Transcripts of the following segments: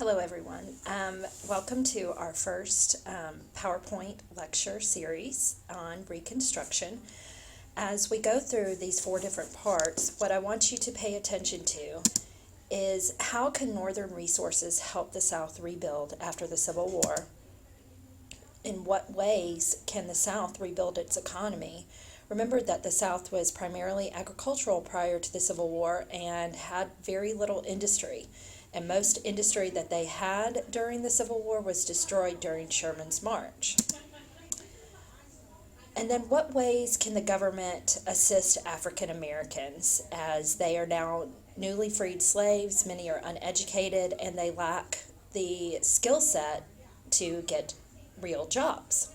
Hello, everyone. Welcome to our first PowerPoint lecture series on Reconstruction. As we go through these four different parts, what I want you to pay attention to is how can Northern resources help the South rebuild after the Civil War? In what ways can the South rebuild its economy? Remember that the South was primarily agricultural prior to the Civil War and had very little industry. And most industry that they had during the Civil War was destroyed during Sherman's march. And then what ways can the government assist African Americans as they are now newly freed slaves, many are uneducated, and they lack the skill set to get real jobs.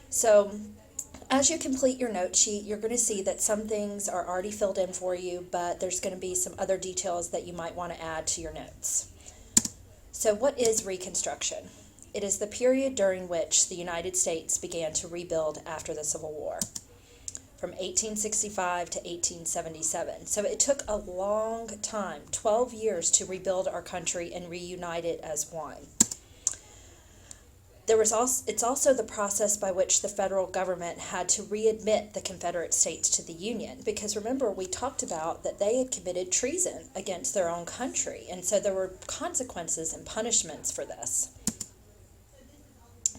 So as you complete your note sheet, you're going to see that some things are already filled in for you, but there's going to be some other details that you might want to add to your notes. So what is Reconstruction? It is the period during which the United States began to rebuild after the Civil War, from 1865 to 1877. So it took a long time, 12 years, to rebuild our country and reunite it as one. It's also the process by which the federal government had to readmit the Confederate States to the Union, because remember, we talked about that they had committed treason against their own country, and so there were consequences and punishments for this.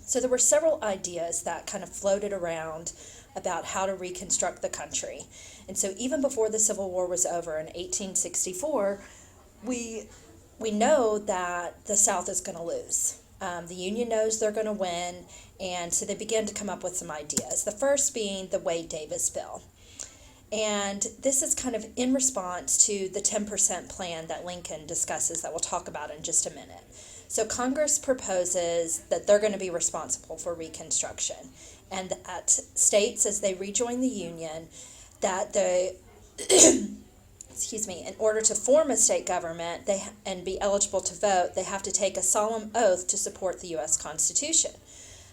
So there were several ideas that kind of floated around about how to reconstruct the country. And so even before the Civil War was over in 1864, we know that the South is going to lose. The Union knows they're going to win, and so they begin to come up with some ideas. The first being the Wade-Davis bill. And this is kind of in response to the 10% plan that Lincoln discusses that we'll talk about in just a minute. So Congress proposes that they're going to be responsible for Reconstruction, and that states, as they rejoin the Union, that the in order to form a state government and be eligible to vote, they have to take a solemn oath to support the U.S. Constitution.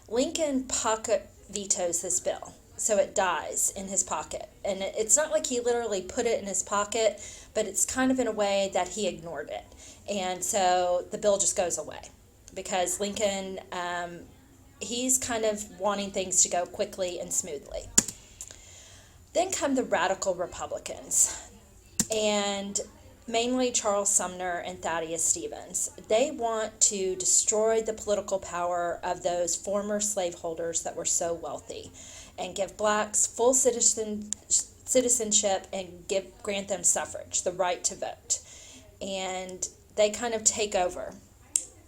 Lincoln pocket vetoes this bill, so it dies in his pocket. And it's not like he literally put it in his pocket, but it's kind of in a way that he ignored it. And so the bill just goes away because Lincoln, he's kind of wanting things to go quickly and smoothly. Then come the radical Republicans, and mainly Charles Sumner and Thaddeus Stevens. They want to destroy the political power of those former slaveholders that were so wealthy and give blacks full citizenship and grant them suffrage, the right to vote. And they kind of take over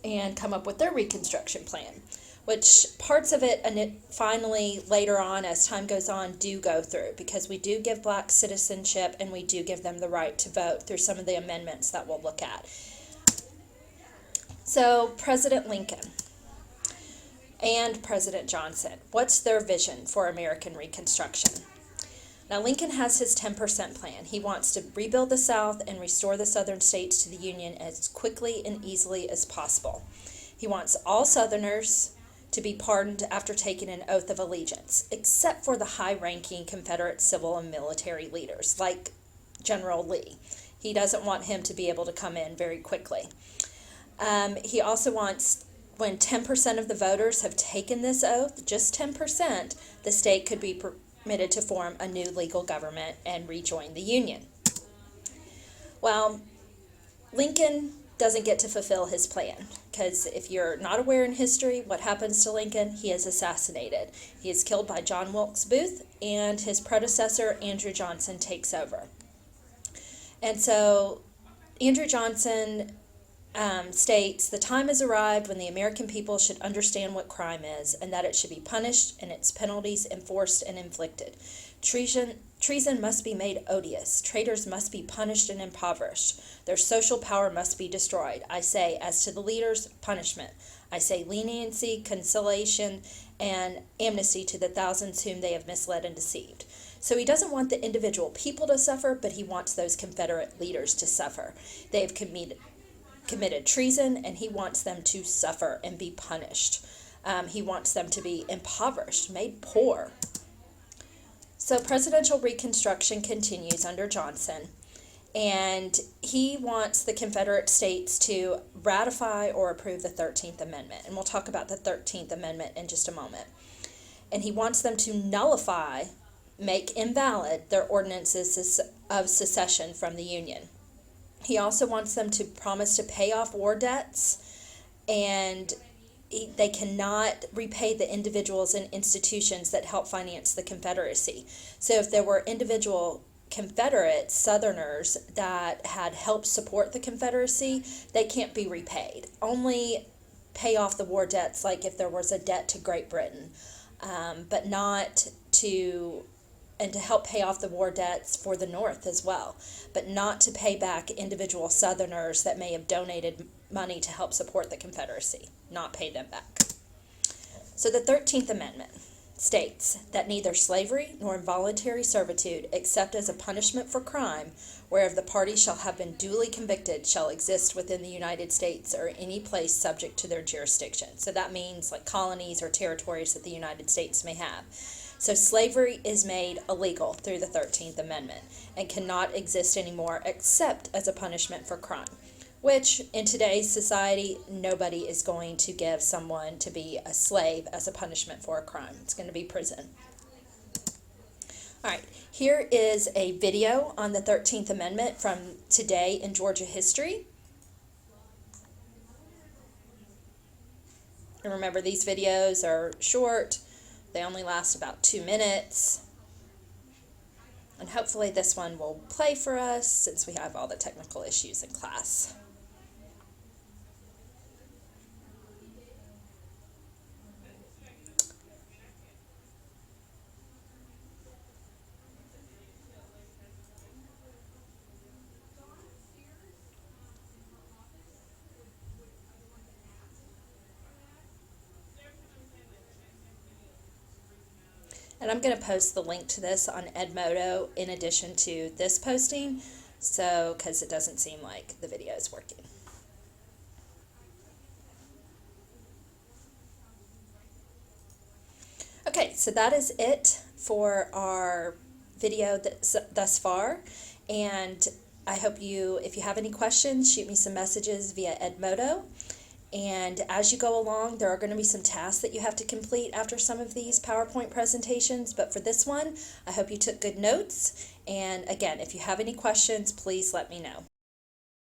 and come up with their Reconstruction plan, which parts of it, and it finally later on as time goes on, do go through, because we do give blacks citizenship and we do give them the right to vote through some of the amendments that we'll look at. So President Lincoln and President Johnson, what's their vision for American Reconstruction? Now, Lincoln has his 10% plan. He wants to rebuild the South and restore the southern states to the Union as quickly and easily as possible. He wants all Southerners to be pardoned after taking an oath of allegiance, except for the high-ranking Confederate civil and military leaders, like General Lee. He doesn't want him to be able to come in very quickly. He also wants, when 10% of the voters have taken this oath, just 10%, the state could be permitted to form a new legal government and rejoin the Union. Well, Lincoln doesn't get to fulfill his plan, because if you're not aware in history, what happens to Lincoln? He is assassinated. He is killed by John Wilkes Booth, and his predecessor, Andrew Johnson, takes over. And so Andrew Johnson states, the time has arrived when the American people should understand what crime is, and that it should be punished and its penalties enforced and inflicted. Treason must be made odious. Traitors must be punished and impoverished. Their social power must be destroyed. I say, as to the leaders, punishment. I say leniency, conciliation, and amnesty to the thousands whom they have misled and deceived. So he doesn't want the individual people to suffer, but he wants those Confederate leaders to suffer. They have committed treason, and he wants them to suffer and be punished. He wants them to be impoverished, made poor. So presidential Reconstruction continues under Johnson, And he wants the Confederate States to ratify or approve the 13th Amendment. And we'll talk about the 13th Amendment in just a moment. And he wants them to nullify, make invalid, their ordinances of secession from the Union. He also wants them to promise to pay off war debts, and they cannot repay the individuals and institutions that help finance the Confederacy. So if there were individual Confederate Southerners that had helped support the Confederacy, they can't be repaid. Only pay off the war debts, like if there was a debt to Great Britain, but not to, and to help pay off the war debts for the North as well, but not to pay back individual Southerners that may have donated money to help support the Confederacy, not pay them back. So the 13th Amendment states that neither slavery nor involuntary servitude, except as a punishment for crime, whereof the party shall have been duly convicted, shall exist within the United States or any place subject to their jurisdiction. So that means like colonies or territories that the United States may have. So slavery is made illegal through the 13th Amendment and cannot exist anymore except as a punishment for crime, which in today's society, nobody is going to give someone to be a slave as a punishment for a crime. It's going to be prison. All right, here is a video on the 13th Amendment from today in Georgia history. And remember, these videos are short. They only last about 2 minutes. And hopefully this one will play for us since we have all the technical issues in class. And I'm going to post the link to this on Edmodo in addition to this posting, so because it doesn't seem like the video is working. Okay, so that is it for our video thus far, and I hope you, if you have any questions, shoot me some messages via Edmodo. And as you go along, there are going to be some tasks that you have to complete after some of these PowerPoint presentations. But for this one, I hope you took good notes. And again, if you have any questions, please let me know.